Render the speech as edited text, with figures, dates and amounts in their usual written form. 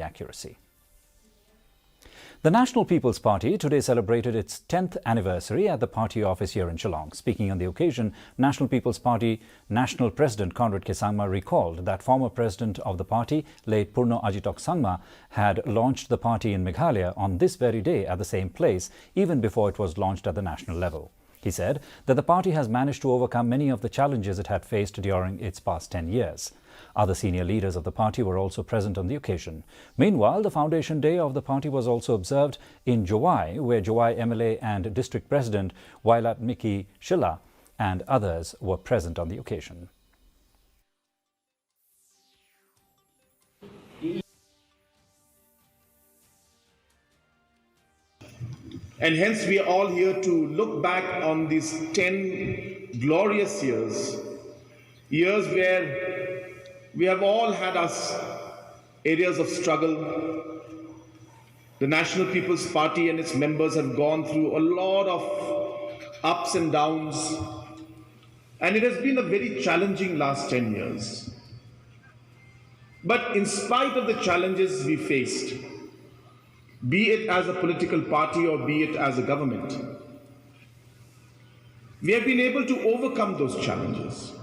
accuracy. The National People's Party today celebrated its 10th anniversary at the party office here in Shillong. Speaking on the occasion, National People's Party National President Conrad K. Sangma recalled that former president of the party, late Purno Ajitok Sangma, had launched the party in Meghalaya on this very day at the same place, even before it was launched at the national level. He said that the party has managed to overcome many of the challenges it had faced during its past 10 years. Other senior leaders of the party were also present on the occasion. Meanwhile, the foundation day of the party was also observed in Jowai, where Jowai MLA and District President Wailat Miki Shilla and others were present on the occasion. And hence we are all here to look back on these 10 glorious years where we have all had us areas of struggle. The National People's Party and its members have gone through a lot of ups and downs, and it has been a very challenging last 10 years. But in spite of the challenges we faced, be it as a political party or be it as a government, we have been able to overcome those challenges.